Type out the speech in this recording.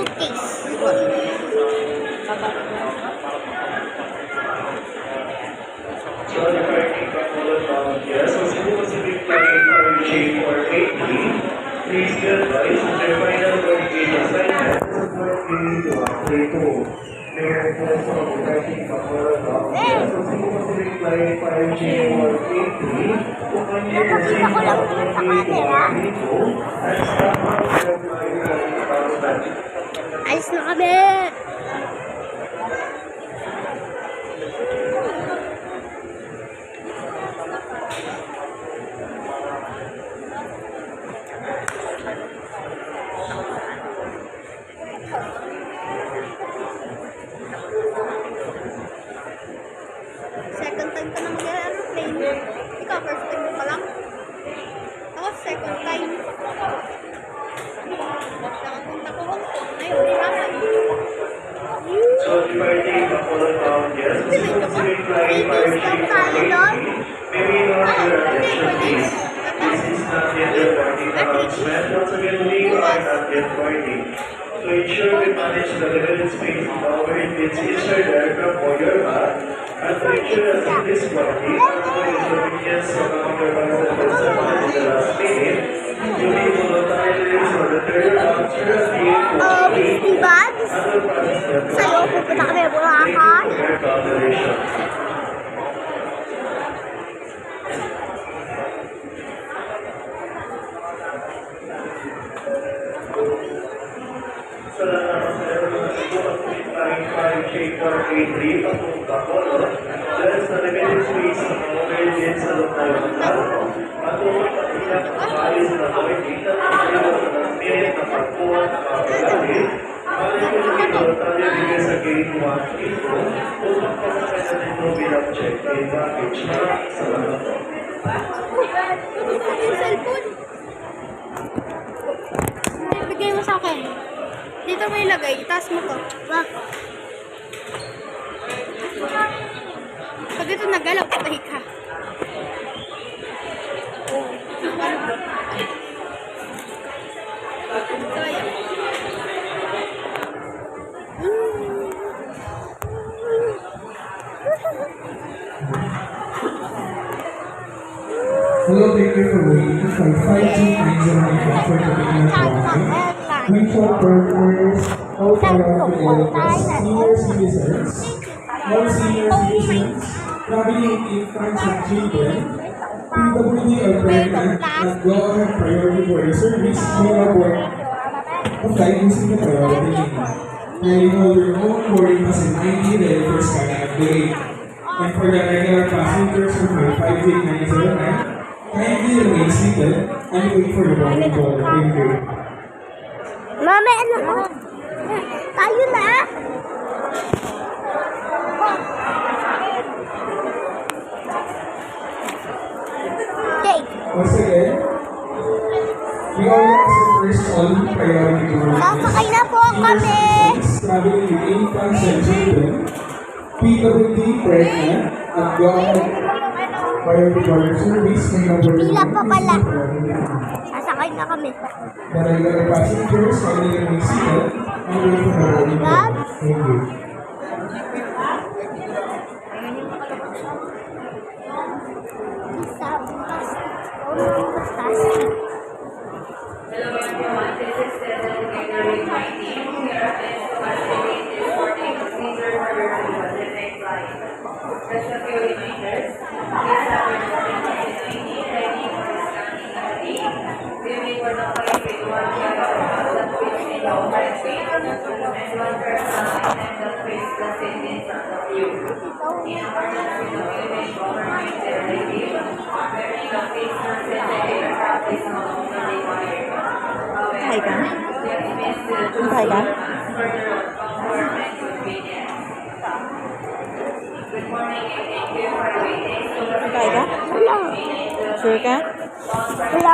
suitcase. So departing Bacolod bound here, so Cebu Pacific Flight RJ483, please be advised that their final boarding assignment is boarding 132. Mayor po sa departing Bacolod bound here, so Cebu Pacific Flight RJ483, kung kanya Nakakita ko lang yun sa camera. at staff of the flight bound. Alis na kami! Second time ka na mag-aeroplane. Ikaw, first time mo pa lang. Ako, second time. Nakapunta ko Hong Kong. Ngayon, Shanghai. So departing Bacolod bound here, so Cebu Pacific Flight RJ483, may we know your attention please. This is not yet your boarding announcement. Once again, we are not yet boarding. To ensure we manage the limited space over it fits inside the aircraft or your bag, and to ensure that in this boarding, for inconvenience of our participants someone in the last minute, you may voluntarily surrender after the Misty Bags? other participants Sa'yo, pupunta kami Bulacan. their cooperation. Sa lahat ng Cebu Pacific Flight 5J483 patungo Bacolod, dahil sa limited space ng mga engine sa loob ng barko, patungo sa ilang alis na boarding at ilang sa last minute na pagkuha ng mga bagay, malimit tayo bigay sa gate 1 info upang pagkakita nito bilang check-in package. Maraming salamat po. Yung cellphone. Ibigay mo sa akin. Dito may ilagay. Itaas mo to. Wag. Pag ito nagalaw, patay ka. So, ayan. Hello, thank you for waiting. Flight 5290 for the beginning of Hawaii. We for purpose all priority areas, senior citizens, non-senior citizens, traveling in France and children, PWD or pregnant, and government priority for the service may abort the flight using the priority lane. May hold your own boarding pass in 90 ready for scanning of the gate. And for the regular passengers who flight 58909, kindly remain seated and wait for the boarding call. Thank you. Mami, ano? Tayo na! Okay. Once again, we are accept first all priority tours. Sasakay na po kami! Traveling with infants and children, PWD, pregnant, and government priority border service may number Pila pa pala. Sasakay na kami. The regular passengers kindly remain seated and wait for the boarding call. Thank you. Hello everyone, this is Cecil Gatorade my team. We are at facilitated boarding procedure for your Pacific flight. Just a few reminders. Please have your boarding ticket ID ready for scanning ID. We may board the flight with one carry-on that fits in your overhead bin and one personal item that fits the seat in front of you. In accordance with the Philippine government directive, wearing a face mask in the aircraft is no longer required. Hi, ka? Hi, ka? Good morning and thank you for waiting. Hi, ka? Wala. Sure ka? Wala.